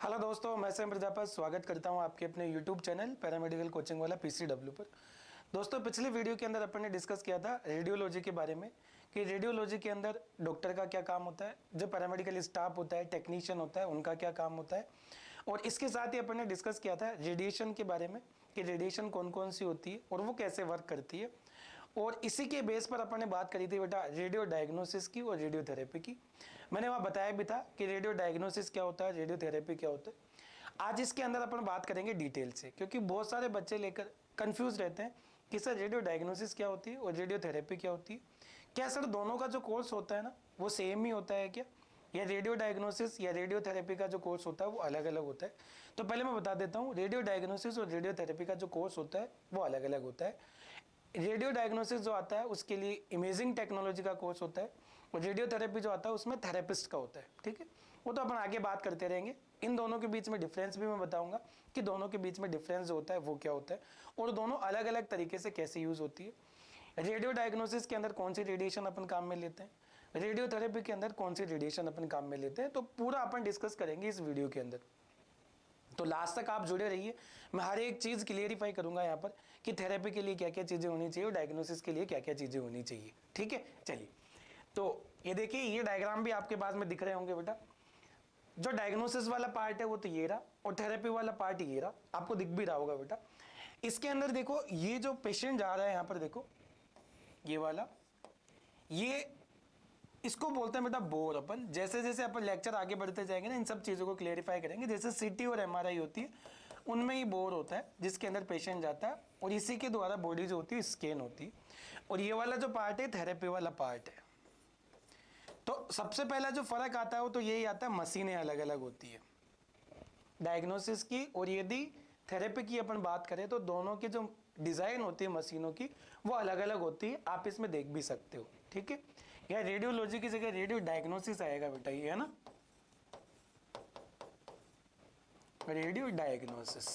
Hello दोस्तों, मैं Sam Prajapat स्वागत करता हूं आपके अपने यूट्यूब चैनल पैरामेडिकल कोचिंग वाला पीसीडब्ल्यू पर। दोस्तों, पिछले वीडियो के अंदर अपन ने डिस्कस किया था रेडियोलॉजी के बारे में कि रेडियोलॉजी के अंदर डॉक्टर का क्या काम होता है, जो पैरामेडिकल स्टाफ होता है, टेक्नीशियन होता है, उनका क्या काम होता है। और इसके साथ ही अपन ने डिस्कस किया था रेडिएशन के बारे में कि रेडिएशन कौन कौन सी होती है और वो कैसे वर्क करती है। और इसी के बेस पर अपन ने बात करी थी बेटा रेडियो डायग्नोसिस की और रेडियोथेरेपी की। मैंने वहाँ बताया भी था कि रेडियो डायग्नोसिस क्या होता है, रेडियोथेरेपी क्या होता है। आज इसके अंदर अपन बात करेंगे डिटेल से, क्योंकि बहुत सारे बच्चे लेकर कंफ्यूज रहते हैं कि सर रेडियो डायग्नोसिस क्या होती है और रेडियोथेरेपी क्या होती है। क्या सर दोनों का जो कोर्स होता है ना वो सेम ही होता है क्या, या रेडियो डायग्नोसिस या रेडियोथेरेपी का जो कोर्स होता है वो अलग अलग होता है। तो पहले मैं बता देता हूँ, रेडियो डायग्नोसिस और रेडियोथेरेपी का जो कोर्स होता है वो अलग अलग होता है। रेडियो डायग्नोसिस जो आता है उसके लिए इमेजिंग टेक्नोलॉजी का कोर्स होता है, और रेडियोथेरेपी जो आता है उसमें थेरेपिस्ट का होता है। ठीक है, वो तो अपन आगे बात करते रहेंगे। इन दोनों के बीच में डिफरेंस भी मैं बताऊंगा कि दोनों के बीच में डिफरेंस जो होता है वो क्या होता है और दोनों अलग अलग तरीके से कैसे यूज होती है। रेडियो डायग्नोसिस के अंदर कौन सी रेडिएशन अपन काम में लेते हैं, रेडियोथेरेपी के अंदर कौन सी रेडिएशन अपन काम में लेते हैं, तो पूरा अपन डिस्कस करेंगे इस वीडियो के अंदर। तो लास्ट तक आप जुड़े रहिए, मैं हर एक चीज़ क्लियरिफाई करूंगा यहाँ पर कि थेरेपी के लिए क्या क्या चीज़ें होनी चाहिए और डायग्नोसिस के लिए क्या क्या चीज़ें होनी चाहिए। ठीक है, चलिए। तो ये देखिए, ये डायग्राम भी आपके पास में दिख रहे होंगे बेटा। जो डायग्नोसिस वाला पार्ट है वो तो ये रहा, और थेरेपी वाला पार्ट ये रहा, आपको दिख भी रहा होगा बेटा। इसके अंदर देखो, ये जो पेशेंट जा रहा है यहाँ पर देखो, ये वाला, ये इसको बोलते हैं बेटा बोर। अपन जैसे जैसे अपन लेक्चर आगे बढ़ते जाएंगे ना, इन सब चीज़ों को क्लेरिफाई करेंगे। जैसे सीटी और एमआरआई होती है, उनमें ही बोर होता है जिसके अंदर पेशेंट जाता है और इसी के द्वारा बॉडी जो होती है स्कैन होती है। और ये वाला जो पार्ट है थेरेपी वाला पार्ट है। तो सबसे पहला जो फर्क आता है वो तो यही आता है, मशीनें अलग अलग होती है डायग्नोसिस की। और यदि थेरेपी की अपन बात करें तो दोनों की जो डिज़ाइन होती है मशीनों की वो अलग अलग होती है, आप इसमें देख भी सकते हो। ठीक है, या रेडियोलॉजी की जगह रेडियो डायग्नोसिस आएगा बेटा, ये है ना, रेडियो डायग्नोसिस।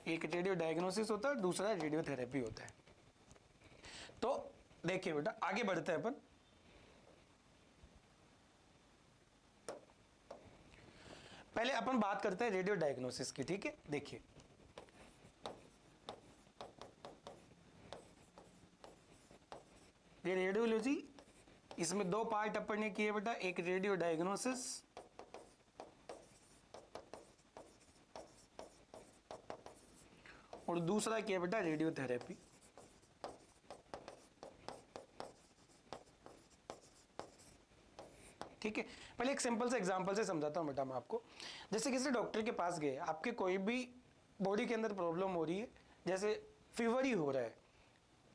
एक रेडियो डायग्नोसिस होता है, दूसरा रेडियोथेरेपी होता है। तो देखिए बेटा, आगे बढ़ते हैं अपन। पहले अपन बात करते हैं रेडियो डायग्नोसिस की। ठीक है, देखिए ये रेडियोलॉजी, इसमें दो पार्ट अपन ने किए बेटा, एक रेडियो डायग्नोसिस और दूसरा किया बेटा रेडियोथेरेपी। ठीक है, पहले एक सिंपल से एग्जांपल से समझाता हूं बेटा मैं आपको। जैसे किसी डॉक्टर के पास गए, आपके कोई भी बॉडी के अंदर प्रॉब्लम हो रही है, जैसे फीवर ही हो रहा है।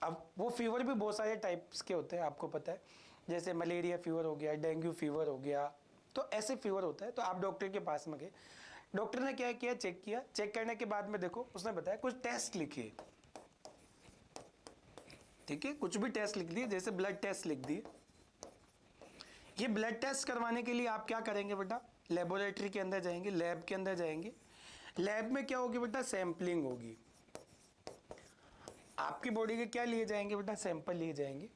अब वो फीवर भी बहुत सारे टाइप्स के होते हैं, आपको पता है, जैसे मलेरिया फीवर हो गया, डेंगू फीवर हो गया, तो ऐसे फीवर होता है। तो आप डॉक्टर के पास में गए, डॉक्टर ने क्या किया, चेक किया। चेक करने के बाद में देखो उसने बताया कुछ टेस्ट लिखिए। ठीक है, कुछ भी टेस्ट लिख दिए, जैसे ब्लड टेस्ट लिख दिए। ये ब्लड टेस्ट करवाने के लिए आप क्या करेंगे बेटा, लेबोरेटरी के अंदर जाएंगे, लैब के अंदर जाएंगे। लैब में क्या होगी बेटा, सैंपलिंग होगी। आपकी बॉडी के क्या लिए जाएंगे बेटा, सैंपल लिए जाएंगे।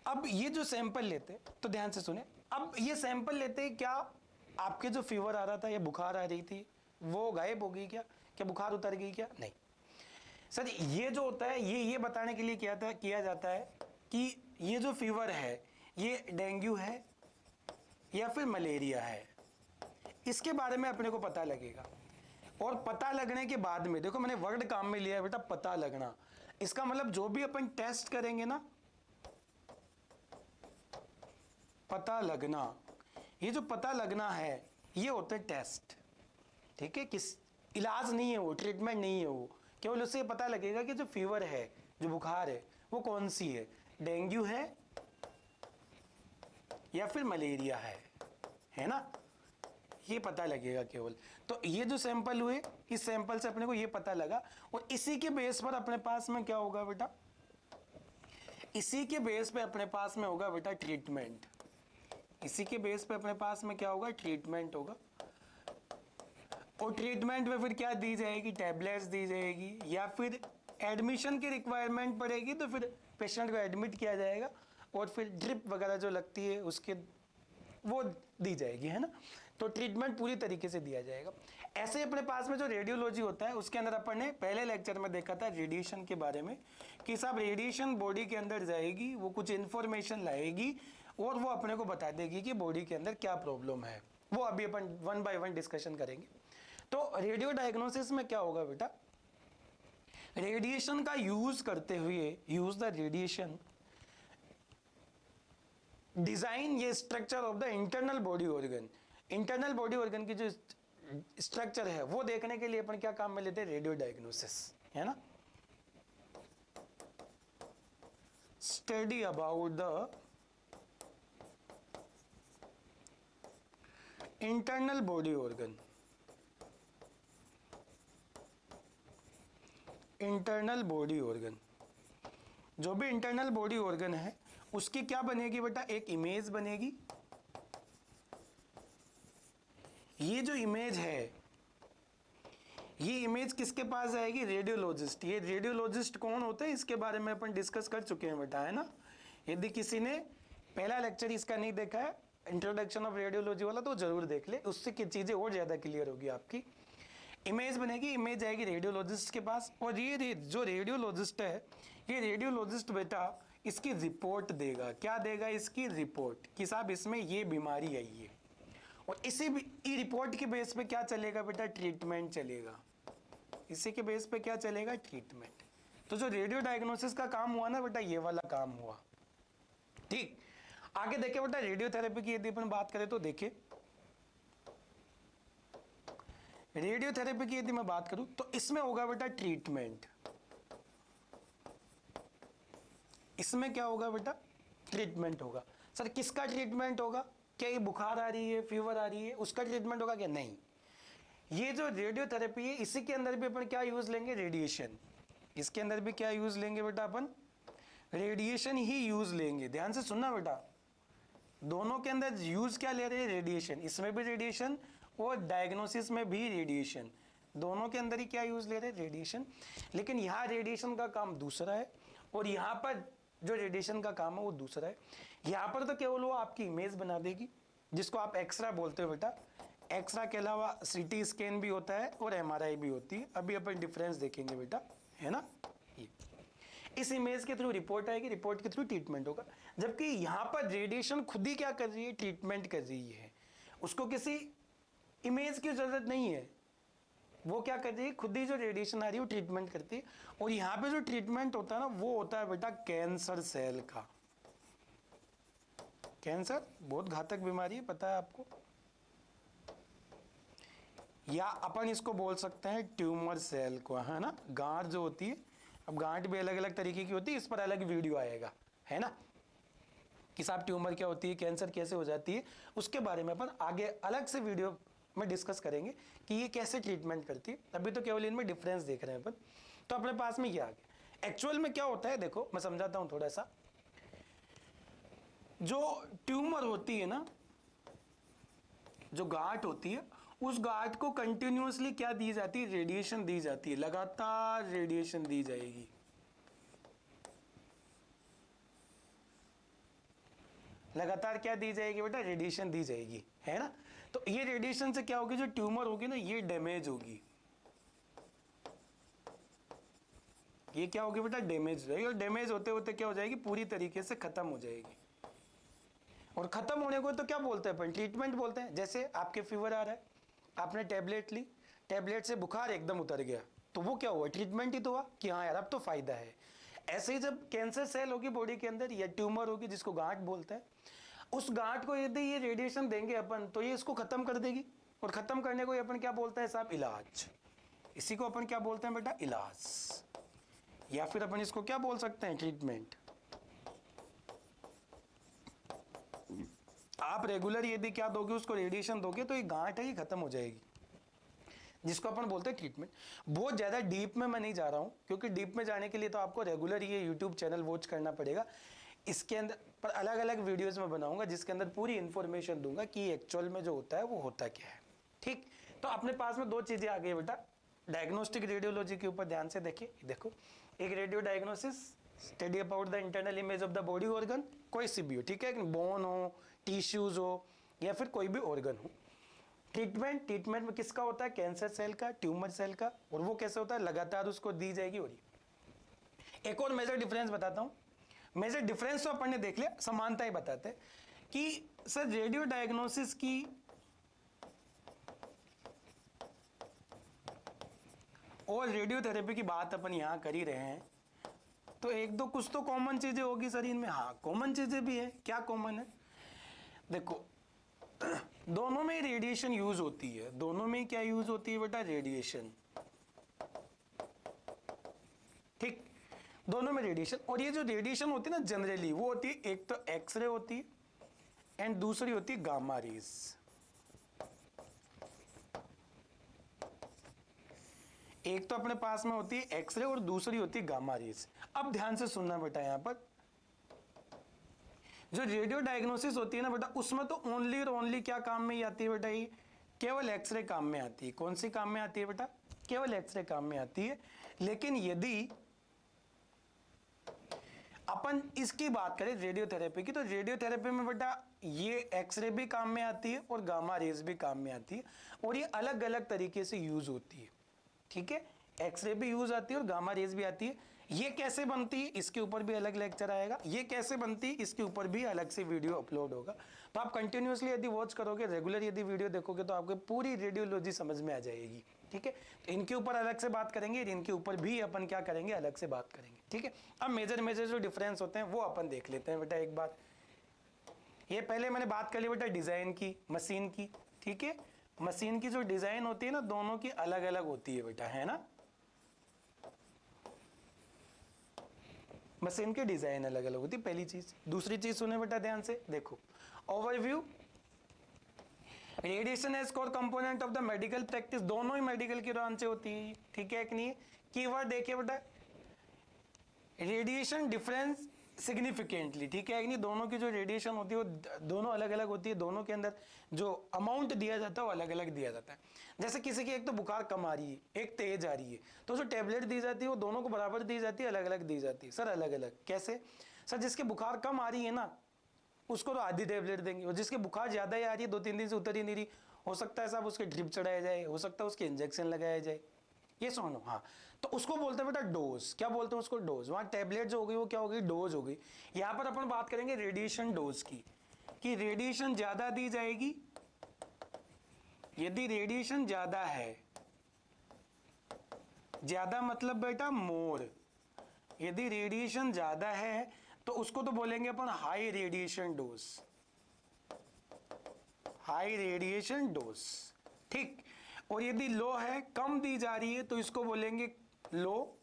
अब ये जो सैंपल लेते हैं, तो ध्यान से सुने, अब ये सैंपल लेते हैं, क्या आपके जो फीवर आ रहा था या बुखार आ रही थी वो गायब हो गई क्या, क्या बुखार उतर गई क्या, नहीं सर। ये जो होता है ये बताने के लिए किया जाता है कि ये जो फीवर है ये डेंगू है या फिर मलेरिया है, इसके बारे में अपने को पता लगेगा। और पता लगने के बाद में देखो, मैंने वर्ड काम में लिया है बेटा, पता लगना। इसका मतलब जो भी अपन टेस्ट करेंगे ना, पता लगना, ये जो पता लगना है ये होते हैं टेस्ट। ठीक है, किस इलाज नहीं है वो, ट्रीटमेंट नहीं है वो, केवल उससे पता लगेगा कि जो फीवर है, जो बुखार है, वो कौन सी है, डेंगू है या फिर मलेरिया है ना, ये पता लगेगा केवल। तो ये जो सैंपल हुए, इस सैंपल से अपने को ये पता लगा, और इसी के बेस पर अपने पास में क्या होगा बेटा, इसी के बेस पे अपने पास में होगा बेटा ट्रीटमेंट। इसी के बेस पे अपने पास में क्या होगा, ट्रीटमेंट होगा। और ट्रीटमेंट में फिर क्या दी जाएगी, टैबलेट्स दी जाएगी, या फिर एडमिशन की रिक्वायरमेंट पड़ेगी तो फिर पेशेंट को एडमिट किया जाएगा, और फिर ड्रिप वगैरह जो लगती है उसके वो दी जाएगी, है ना। तो ट्रीटमेंट पूरी तरीके से दिया जाएगा। ऐसे अपने पास में जो रेडियोलॉजी होता है उसके अंदर अपन ने पहले लेक्चर में देखा था रेडिएशन के बारे में कि साहब रेडिएशन बॉडी के अंदर जाएगी, वो कुछ इंफॉर्मेशन लाएगी और वो अपने को बता देगी कि बॉडी के अंदर क्या प्रॉब्लम है। वो अभी अपन 1 बाय 1 डिस्कशन करेंगे। तो रेडियो डायग्नोसिस में क्या होगा बेटा, रेडिएशन का यूज करते हुए, यूज द रेडिएशन डिजाइन ये structure of the internal body organ. Internal body organ की जो स्ट्रक्चर है वो देखने के लिए अपन क्या काम में लेते हैं, रेडियो डायग्नोसिस, है ना। Study about the internal body organ, internal body organ, जो भी इंटरनल बॉडी ऑर्गन है उसकी क्या बनेगी बेटा, एक इमेज बनेगी। ये जो इमेज है, ये इमेज किसके पास जाएगी, रेडियोलॉजिस्ट। ये रेडियोलॉजिस्ट कौन होते हैं इसके बारे में अपन डिस्कस कर चुके हैं बेटा, है ना। यदि किसी ने पहला लेक्चर इसका नहीं देखा है, इंट्रोडक्शन ऑफ रेडियोलॉजी वाला, तो जरूर देख ले, उससे की चीजें और ज्यादा क्लियर होगी आपकी। इमेज बनेगी, इमेज जाएगी रेडियोलॉजिस्ट के पास, और ये जो रेडियोलॉजिस्ट है, ये रेडियोलॉजिस्ट बेटा इसकी रिपोर्ट देगा। क्या देगा, इसकी रिपोर्ट कि साहब इसमें ये बीमारी आई है, और इसी रिपोर्ट के बेस पे क्या चलेगा बेटा, ट्रीटमेंट चलेगा। इसी के बेस पे क्या चलेगा, ट्रीटमेंट। तो जो रेडियो डायग्नोसिस का काम हुआ ना बेटा, ये वाला काम हुआ। ठीक, आगे देखे बेटा, रेडियोथेरेपी की यदि अपन बात करें तो देखिए, रेडियोथेरेपी की यदि मैं बात करूं तो इसमें होगा बेटा ट्रीटमेंट। इसमें क्या होगा बेटा, ट्रीटमेंट होगा। सर किसका ट्रीटमेंट होगा, क्या ये बुखार आ रही है, फीवर आ रही है, उसका ट्रीटमेंट होगा क्या, नहीं। ये जो रेडियोथेरेपी है इसी के अंदर भी अपन क्या यूज लेंगे, रेडिएशन। इसके अंदर भी क्या यूज लेंगे बेटा, अपन रेडिएशन ही यूज लेंगे। ध्यान से सुनना बेटा, दोनों के अंदर यूज क्या ले रहे हैं, रेडिएशन। इसमें भी रेडिएशन और डायग्नोसिस में भी रेडिएशन, दोनों के अंदर ही क्या यूज ले रहे हैं, रेडिएशन। लेकिन यहाँ रेडिएशन का काम दूसरा है और यहाँ पर जो रेडिएशन का काम है वो दूसरा है। यहाँ पर तो केवल वो आपकी इमेज बना देगी, जिसको आप एक्सरा बोलते हो बेटा। एक्सरा के अलावा सीटी स्कैन भी होता है और एमआरआई भी होती है। अभी अपन डिफरेंस देखेंगे बेटा, है ना। ये इस इमेज के थ्रू रिपोर्ट आएगी, रिपोर्ट के थ्रू ट्रीटमेंट होगा। जबकि यहाँ पर रेडिएशन खुद ही क्या कर रही है, ट्रीटमेंट कर रही है। उसको किसी इमेज की जरूरत नहीं है, वो क्या करती है, खुद ही जो रेडिएशन आ रही है वो ट्रीटमेंट करती है। और यहाँ पे जो ट्रीटमेंट होता है ना, वो होता है बेटा कैंसर सेल का। कैंसर बहुत घातक बीमारी है, पता है आपको, या अपन इसको बोल सकते हैं ट्यूमर सेल को, है ना। गांठ जो होती है, अब गांठ भी अलग अलग तरीके की होती है, इस पर अलग वीडियो आएगा, है ना, कि साहब ट्यूमर क्या होती है, कैंसर कैसे हो जाती है, उसके बारे में अपन आगे अलग से वीडियो में डिस्कस करेंगे कि ये कैसे ट्रीटमेंट करती है। अभी तो केवल इनमें डिफरेंस देख रहे हैं अपन। तो अपने पास में ये आ गया। एक्चुअल में क्या होता है, देखो मैं समझाता हूं थोड़ा सा। जो ट्यूमर होती है ना, जो गांठ होती है, उस गांठ को कंटिन्यूअसली क्या दी जाती है, रेडिएशन दी जाती है, लगातार रेडिएशन दी जाएगी। लगातार क्या दी जाएगी बेटा, रेडिएशन दी जाएगी, है ना। तो ये रेडिएशन से क्या होगी, जो ट्यूमर होगी ना, ये डैमेज होगी। ये क्या होगी बेटा, डैमेज रहेगी। और डैमेज होते होते क्या हो जाएगी, पूरी तरीके से खत्म हो जाएगी। और खत्म होने को तो क्या बोलते हैं अपन, ट्रीटमेंट बोलते हैं। जैसे आपके फीवर आ रहा है, आपने टैबलेट ली, टैबलेट से बुखार एकदम उतर गया, तो वो क्या हुआ, ट्रीटमेंट ही तो हुआ कि हाँ यार अब तो फायदा है। ऐसे ही जब कैंसर सेल होगी बॉडी के अंदर, या ट्यूमर होगी जिसको गांठ बोलते हैं, उस गांठ को यदि ये रेडिएशन देंगे अपन, तो ये इसको खत्म कर देगी। और खत्म करने को अपन क्या बोलते हैं साहब, इलाज। इसी को अपन क्या बोलते हैं बेटा, इलाज। या फिर अपन इसको क्या बोल सकते हैं, ट्रीटमेंट। आप रेगुलर यदि क्या दोगे, उसको रेडिएशन दोगे, तो ये गांठ है ये खत्म हो जाएगी, जिसको अपन बोलते हैं ट्रीटमेंट। बहुत ज़्यादा डीप में मैं नहीं जा रहा हूँ, क्योंकि डीप में जाने के लिए तो आपको रेगुलर ये यूट्यूब चैनल वॉच करना पड़ेगा। इसके अंदर पर अलग अलग वीडियोस में बनाऊंगा, जिसके अंदर पूरी इन्फॉर्मेशन दूंगा कि एक्चुअल में जो होता है वो होता क्या है। ठीक, तो अपने पास में दो चीज़ें आ गई बेटा, डायग्नोस्टिक रेडियोलॉजी के ऊपर ध्यान से देखिए। देखो, एक radio diagnosis, study about the internal image of the body organ, कोई सी भी हो, ठीक है, बोन हो, टिश्यूज हो, या फिर कोई भी ऑर्गन हो। ट्रीटमेंट में किसका होता है? कैंसर सेल का, ट्यूमर सेल का। और वो कैसे होता है? लगातार उसको दी जाएगी। और एक और मेजर डिफरेंस बताता हूं। मेजर डिफरेंस तो अपन ने देख लिया, समानता ही बताते हैं कि सर रेडियो डायग्नोसिस की और रेडियोथेरेपी की बात अपन यहां कर ही रहे हैं, तो एक दो कुछ तो कॉमन चीजें होगी सर इनमें। हाँ, कॉमन चीजें भी है। क्या कॉमन है? देखो, दोनों में रेडिएशन यूज होती है। दोनों में क्या यूज होती है बेटा? रेडिएशन। ठीक, दोनों में रेडिएशन। और ये जो रेडिएशन होती है ना, जनरली वो होती है, एक तो एक्सरे होती है एंड दूसरी होती है गामा रेज। एक तो अपने पास में होती है एक्सरे और दूसरी होती है गामा रेज। अब ध्यान से सुनना बेटा, यहां पर जो रेडियो डायग्नोसिस होती है ना बेटा, उसमें तो ओनली और ओनली क्या काम में ही आती है बेटा? ये केवल एक्सरे काम में आती है। कौन सी काम में आती है बेटा? केवल एक्सरे काम में आती है। लेकिन यदि अपन इसकी बात करें रेडियोथेरेपी की, तो रेडियोथेरेपी में बेटा ये एक्सरे भी काम में आती है और गामा रेज भी काम में आती है, और ये अलग अलग तरीके से यूज होती है। ठीक है, एक्सरे भी यूज आती है और गामा रेज भी आती है। ये कैसे बनती है, इसके ऊपर भी अलग लेक्चर आएगा। ये कैसे बनती है, इसके ऊपर भी अलग से वीडियो अपलोड होगा। तो आप कंटिन्यूअसली यदि वॉच करोगे, रेगुलर यदि वीडियो देखोगे, तो आपको पूरी रेडियोलॉजी समझ में आ जाएगी। ठीक है, तो इनके ऊपर अलग से बात करेंगे, इनके ऊपर भी अपन क्या करेंगे? अलग से बात करेंगे। ठीक है, अब मेजर जो डिफरेंस होते हैं वो अपन देख लेते हैं बेटा एक बार। ये पहले मैंने बात कर ली बेटा डिजाइन की, मशीन की। ठीक है, मशीन की जो डिजाइन होती है ना, दोनों की अलग अलग होती है बेटा, है ना। मशीन की डिजाइन अलग अलग होती है, पहली चीज। दूसरी चीज सुने बेटा ध्यान से, देखो overview. Radiation as core component of the medical practice, दोनों ही मेडिकल की ब्रांचें होती है। ठीक है कि नहीं? कीवर्ड देखिए बेटा, रेडिएशन डिफरेंस सिग्निफिकेंटली। ठीक है कि नहीं? दोनों की जो रेडिएशन होती है वो दोनों अलग अलग होती है। दोनों के अंदर जो अमाउंट दिया जाता है वो अलग अलग दिया जाता है। जैसे किसी की एक तो बुखार कम आ रही है, एक तेज आ रही है, तो जो टेबलेट दी जाती है वो दोनों को बराबर दी जाती है, अलग अलग दी जाती है? सर अलग अलग कैसे? सर जिसके बुखार कम आ रही है ना, उसको तो आधी टेबलेट देंगे, और जिसके बुखार ज्यादा ही आ रही है, 2-3 दिन से उतर ही नहीं रही, हो सकता है साहब उसके ड्रिप चढ़ाया जाए, हो सकता है उसके इंजेक्शन लगाया जाए। ये सुनो, हाँ, तो उसको बोलते हैं बेटा डोज। क्या बोलते हैं उसको? डोज। वहां टेबलेट जो हो गई वो क्या हो गई? डोज हो गई। यहां पर अपन बात करेंगे रेडिएशन डोज की, कि रेडिएशन ज्यादा दी जाएगी। यदि रेडिएशन ज्यादा है, ज्यादा मतलब बेटा मोर, यदि रेडिएशन ज्यादा है तो उसको तो बोलेंगे अपन high radiation dose. High radiation dose. ठीक, और यदि लो है, कम दी जा रही है, तो इसको बोलेंगे लो,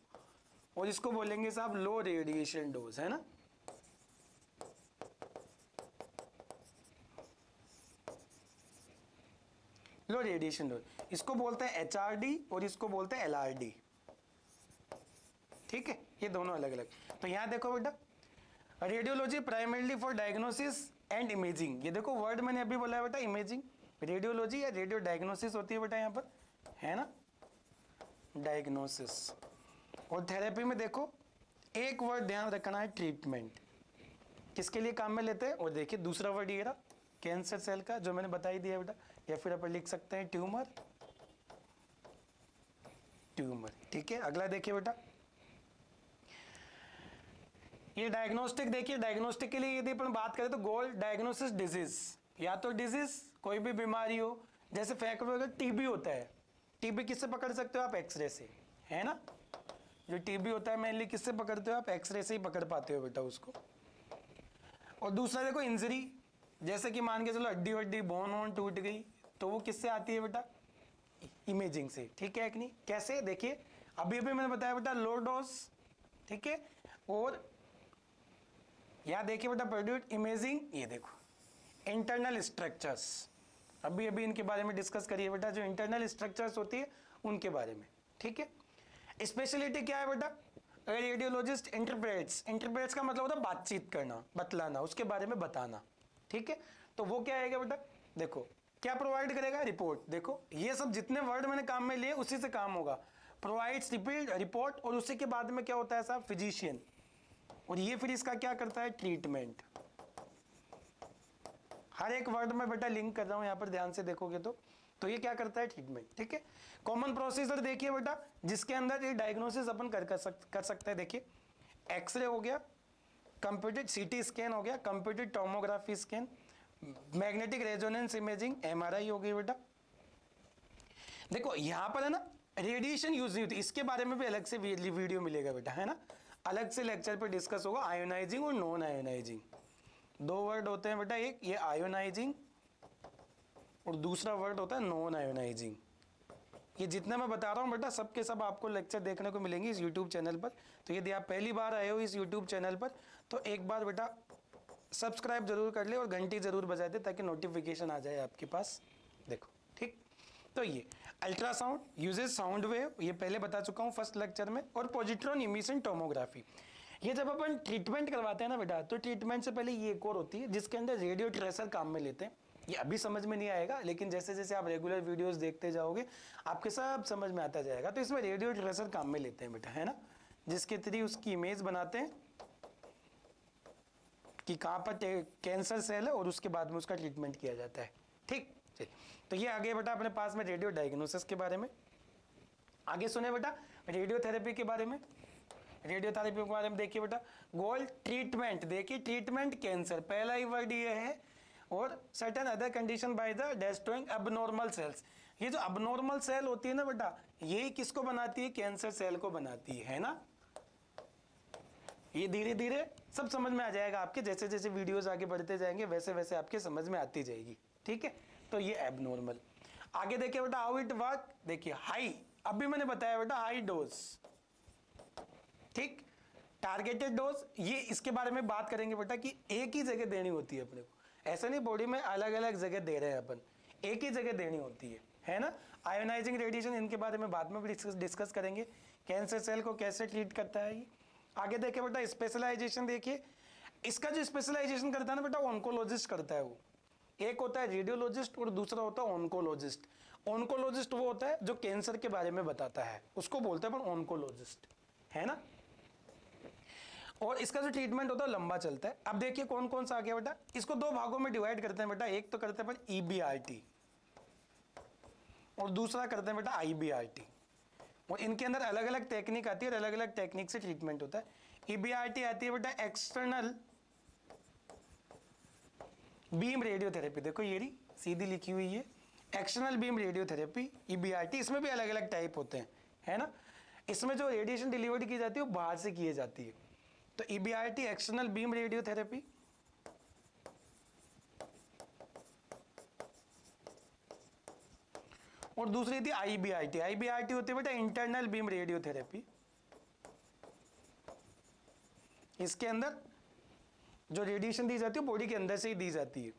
और इसको बोलेंगे साहब लो रेडिएशन डोज, है ना। लो रेडिएशन डोज, इसको बोलते हैं HRD और इसको बोलते हैं LRD। ठीक है, ये दोनों अलग अलग। तो यहां देखो बेटा, radiology primarily for diagnosis and imaging. ये देखो वर्ड मैंने अभी बोला है बेटा, इमेजिंग। रेडियोलॉजी या रेडियो डायग्नोसिस होती है बेटा यहाँ पर, है ना, डायग्नोसिस। और थेरेपी में देखो एक वर्ड ध्यान रखना है, ट्रीटमेंट। किसके लिए काम में लेते हैं? और देखिए दूसरा वर्ड ये रहा, कैंसर सेल का, जो मैंने बता ही दिया बेटा। या फिर अपन लिख सकते हैं ट्यूमर। ट्यूमर, ठीक है। अगला देखिए बेटा, ये डायग्नोस्टिक। देखिए डायग्नोस्टिक के लिए यदि अपन बात करें तो गोल डायग्नोसिस डिजीज, या तो डिजीज कोई भी बीमारी हो, जैसे फैक्टर टीबी होता है। टीबी किससे पकड़ सकते हो आप? एक्सरे से, है ना। जो टीबी होता है मेनली किससे पकड़ते हो आप? एक्सरे से ही पकड़ पाते हो बेटा उसको। और दूसरा देखो इंजरी, जैसे कि मान के चलो हड्डी वड्डी बोन वोन टूट गई, तो वो किससे आती है बेटा? इमेजिंग से। ठीक है कि नहीं? कैसे? देखिए अभी अभी मैंने बताया बेटा लो डोज, ठीक है। और यहां देखिए बेटा प्रोड्यूस इमेजिंग, ये देखो इंटरनल स्ट्रक्चर्स, अभी अभी इनके बारे में डिस्कस करिए बेटा, जो इंटरनल स्ट्रक्चर्स होती है उनके बारे में। ठीक है, स्पेशलिटी क्या है बेटा? रेडियोलॉजिस्ट इंटरप्रेट्स, इंटरप्रेट्स का मतलब होता है बातचीत करना, बतलाना, उसके बारे में बताना। ठीक है, तो वो क्या आएगा बेटा? देखो क्या प्रोवाइड करेगा? रिपोर्ट। देखो ये सब जितने वर्ड मैंने काम में लिए उसी से काम होगा। प्रोवाइड्स रिपोर्ट, और उसी के बाद में क्या होता है साहब? फिजिशियन। और ये फिर इसका क्या करता है? ट्रीटमेंट। हर एक वर्ड में बेटा लिंक कर रहा हूँ यहाँ पर, ध्यान से देखोगे तो ये क्या करता है, ट्रीटमेंट। ठीक है, कॉमन प्रोसीजर देखिए बेटा, जिसके अंदर ये डायग्नोसिस अपन कर सकते हैं। देखिए, एक्सरे हो गया, कंप्यूटेड सीटी स्कैन हो गया, computed tomography scan, magnetic resonance imaging, MRI हो गई बेटा। देखो यहाँ पर है ना, रेडिएशन यूज नहीं होती, इसके बारे में भी अलग से वीडियो मिलेगा बेटा, है ना, अलग से लेक्चर पे डिस्कस होगा। आयोनाइजिंग और नॉन आयोनाइजिंग दो वर्ड होते हैं बेटा, एक ये आयोनाइजिंग और दूसरा वर्ड होता है नॉन आयोनाइजिंग। ये जितना मैं बता रहा हूँ बेटा, सब के सब आपको लेक्चर देखने को मिलेंगे इस यूट्यूब चैनल पर। तो यदि आप पहली बार आए हो इस यूट्यूब चैनल पर, तो एक बार बेटा सब्सक्राइब जरूर कर ले और घंटी जरूर बजा दे, ताकि नोटिफिकेशन आ जाए आपके पास। देखो, ठीक, तो ये अल्ट्रासाउंड यूजेस साउंड वेव, ये पहले बता चुका हूँ फर्स्ट लेक्चर में। और पॉजिट्रॉन इमिशन टोमोग्राफी, ये जब अपन ट्रीटमेंट करवाते हैं ना बेटा, तो ट्रीटमेंट से पहले ये एक और होती है जिसके अंदर रेडियो ट्रेसर काम में लेते हैं। ये अभी समझ में नहीं आएगा, लेकिन जैसे जैसे आप रेगुलर वीडियोस देखते जाओगे आपके सब समझ में आता जाएगा। तो इसमें रेडियो ट्रेसर काम में लेते हैं बेटा, है ना, जिसके थ्रू उसकी इमेज बनाते हैं कि कहाँ पर कैंसर सेल है, और उसके बाद में उसका ट्रीटमेंट किया जाता है। ठीक, चलिए, तो ये आगे बेटा अपने पास में रेडियो डायग्नोसिस के बारे में। आगे सुने बेटा रेडियोथेरेपी के बारे में। रेडियोथेरेपी के बारे में देखिए बेटा, गोल ट्रीटमेंट, देखिए ट्रीटमेंट कैंसर, पहला ही वर्ड ये है, और certain other condition by the destroying abnormal cells. ये जो अबनॉर्मल सेल होती है ना बेटा, ये किसको बनाती है, कैंसर सेल को बनाती है ना। ये धीरे धीरे सब समझ में आ जाएगा आपके, जैसे जैसे वीडियोस आगे बढ़ते जाएंगे वैसे वैसे आपके समझ में आती जाएगी। ठीक है, तो ये एबनॉर्मल। आगे देखिए बेटा हाउ इट वर्क, देखिए हाई, अभी मैंने बताया बेटा हाई डोज, ठीक, टारगेटेड डोज, ये इसके बारे में बात करेंगे बेटा कि एक ही जगह देनी होती है अपने को, ऐसा नहीं बॉडी में अलग अलग जगह दे रहे हैं अपन, एक ही जगह देनी होती है ना। आयोनाइजिंग रेडिएशन, इनके बारे में बाद में भी डिस्कस करेंगे, कैंसर सेल को कैसे ट्रीट करता है ये। आगे देखिए बेटा स्पेशलाइजेशन, देखिए इसका जो स्पेशलाइजेशन करता है ना बेटा, ऑन्कोलॉजिस्ट करता है वो। एक होता है रेडियोलॉजिस्ट और दूसरा होता है ऑन्कोलॉजिस्ट। ऑन्कोलॉजिस्ट वो होता है जो कैंसर के बारे में बताता है, उसको बोलते हैं ऑन्कोलॉजिस्ट, है ना। और इसका जो ट्रीटमेंट होता है लंबा चलता है। अब देखिए कौन कौन सा आ गया बेटा, इसको दो भागों में डिवाइड करते हैं बेटा, एक तो करते हैं EBRT और दूसरा करते हैं बेटा IBRT, और इनके अंदर अलग अलग टेक्निक आती है और अलग अलग टेक्निक से ट्रीटमेंट होता है। EBRT आती है बेटा एक्सटर्नल बीम रेडियोथेरेपी, देखो ये रही सीधी लिखी हुई है, एक्सटर्नल बीम रेडियोथेरेपी EBRT। इसमें भी अलग अलग टाइप होते हैं, है ना। इसमें जो रेडिएशन डिलीवरी की जाती है वो बाहर से की जाती है, तो EBRT एक्सटर्नल बीम रेडियोथेरेपी। और दूसरी थी IBRT। IBRT होती है बेटा इंटरनल बीम रेडियोथेरेपी। इसके अंदर जो रेडिएशन दी जाती है बॉडी के अंदर से ही दी जाती है।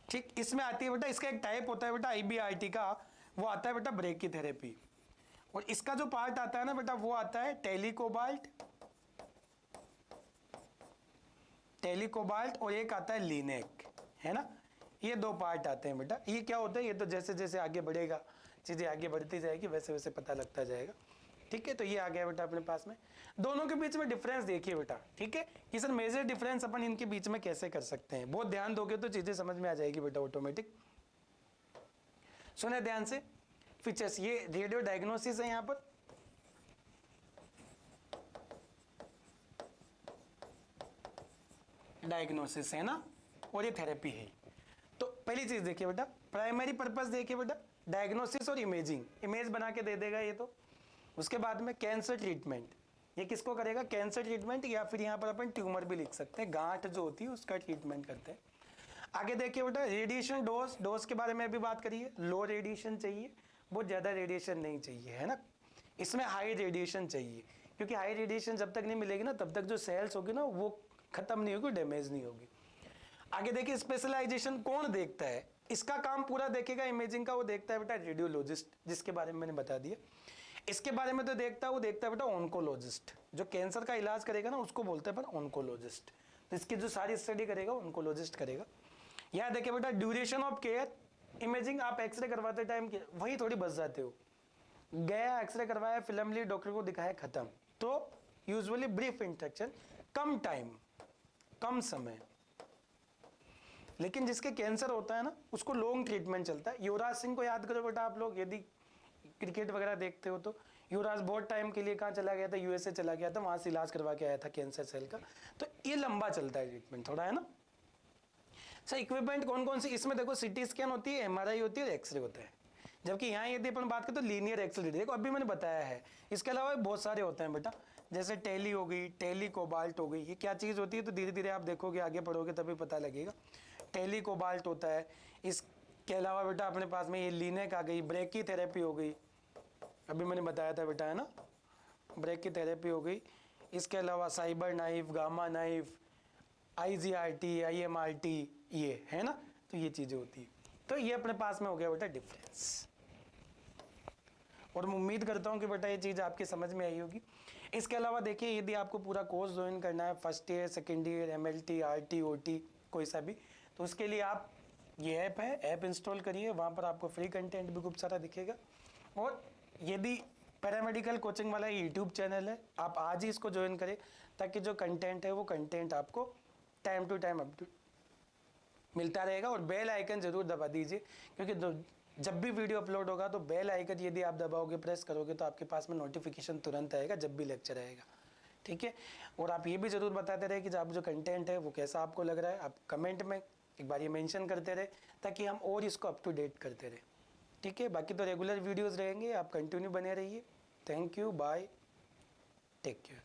ठीक, इसमें आती है बेटा, इसका एक टाइप होता है बेटा IBRT का, वो आता है बेटा ब्रेकीथेरेपी। और इसका जो पार्ट आता है ना बेटा, वो आता है टेलीकोबाल्ट, और एक आता है लीनेक, है ना। ये दो पार्ट आते हैं बेटा। ये क्या होता है, ये तो जैसे जैसे आगे बढ़ेगा, चीजें आगे बढ़ती जाएगी, वैसे वैसे पता लगता जाएगा। ठीक है, तो ये आ गया बेटा अपने पास में। दोनों के बीच में डिफरेंस देखिए बेटा, ठीक है, कि सर मेजर डिफरेंस अपन इनके बीच में कैसे कर सकते हैं। बहुत ध्यान दोगे तो चीजें समझ में आ जाएगी बेटा ऑटोमेटिक। सुने ध्यान से फीचर्स, ये रेडियो डायग्नोसिस है यहाँ पर, डायग्नोसिस है ना, और ये थेरेपी है। तो पहली चीज देखिए बेटा, प्राइमरी पर्पस देखिए बेटा, डायग्नोसिस और इमेजिंग, इमेज बना के दे देगा ये तो। उसके बाद में कैंसर ट्रीटमेंट, ये किसको करेगा, कैंसर ट्रीटमेंट, या फिर यहाँ पर अपन ट्यूमर भी लिख सकते हैं, गांठ जो होती है उसका ट्रीटमेंट करते हैं। आगे देखिए बेटा रेडिएशन डोज के बारे में भी बात करिए। लो रेडिएशन चाहिए, बहुत ज़्यादा रेडिएशन नहीं चाहिए, है ना। इसमें हाई रेडिएशन चाहिए, क्योंकि हाई रेडिएशन जब तक नहीं मिलेगी ना, तब तक जो सेल्स होगी ना वो खत्म नहीं होगी, डैमेज नहीं होगी। आगे देखिए स्पेशलाइजेशन कौन देखता है, इसका काम पूरा देखेगा इमेजिंग का, वो देखता है बेटा रेडियोलॉजिस्ट, जिसके बारे में मैंने बता दिया। इसके बारे में तो देखता है बेटा ऑन्कोलॉजिस्ट, जो कैंसर का इलाज करेगा ना उसको बोलते हैं ऑन्कोलॉजिस्ट। तो इसकी जो सारी स्टडी करेगा ऑन्कोलॉजिस्ट करेगा। यहाँ देखिए बेटा ड्यूरेशन ऑफ केयर, इमेजिंग आप एक्सरे करवाते टाइम वही थोड़ी बच जाते हो, गया एक्सरे करवाया, फिल्म ली, डॉक्टर को दिखाया, खत्म। तो यूजुअली ब्रीफ इंट्रैक्शन, कम टाइम, कम समय। लेकिन जिसके कैंसर होता है ना, उसको लॉन्ग ट्रीटमेंट चलता है। युवराज सिंह को याद करो बेटा आप लोग, यदि क्रिकेट वगैरह देखते हो तो। युवराज बहुत टाइम के लिए कहाँ चला गया था, यूएसए चला गया था, वहां से इलाज करवा के आया था कैंसर सेल का। तो ये लंबा चलता है ट्रीटमेंट थोड़ा, है ना। सर इक्विपमेंट कौन कौन सी, इसमें देखो सीटी स्कैन होती है, एमआरआई होती है और एक्सरे होता है। जबकि यहाँ यदि अपन बात करें तो लीनियर एक्सेलरेटर, देखो अभी मैंने बताया है। इसके अलावा बहुत सारे होते हैं बेटा, जैसे टेली हो गई, टेली कोबाल्ट हो गई। ये क्या चीज़ होती है तो धीरे धीरे आप देखोगे, आगे पढ़ोगे तभी पता लगेगा। टेली कोबाल्ट होता है। इसके अलावा बेटा अपने पास में ये लीनेक आ गई, ब्रेकी थेरेपी हो गई, अभी मैंने बताया था बेटा, है ना, ब्रेकी थेरेपी हो गई। इसके अलावा cyber knife, gamma knife, IGRT, IMRT, ये है ना, तो ये चीज़ें होती है। तो ये अपने पास में हो गया बेटा डिफरेंस। और मैं उम्मीद करता हूँ कि बेटा ये चीज़ आपकी समझ में आई होगी। इसके अलावा देखिए, यदि आपको पूरा कोर्स ज्वाइन करना है, first year, second year, MLT, RT, OT, कोई सा भी, तो उसके लिए आप ये ऐप है, ऐप इंस्टॉल करिए। वहाँ पर आपको फ्री कंटेंट भी खूब सारा दिखेगा। और यदि पैरामेडिकल कोचिंग वाला यूट्यूब चैनल है, आप आज ही इसको ज्वाइन करें, ताकि जो कंटेंट है वो कंटेंट आपको टाइम टू टाइम मिलता रहेगा। और बेल आइकन जरूर दबा दीजिए, क्योंकि जब भी वीडियो अपलोड होगा तो बेल आइकन यदि आप दबाओगे, प्रेस करोगे, तो आपके पास में नोटिफिकेशन तुरंत आएगा जब भी लेक्चर आएगा, ठीक है। और आप ये भी ज़रूर बताते रहे कि आप जो कंटेंट है वो कैसा आपको लग रहा है। आप कमेंट में एक बार ये मेंशन करते रहे, ताकि हम और इसको अप टू डेट करते रहे, ठीक है। बाकी तो रेगुलर वीडियोज़ रहेंगे, आप कंटिन्यू बने रहिए। Thank you, bye, take care.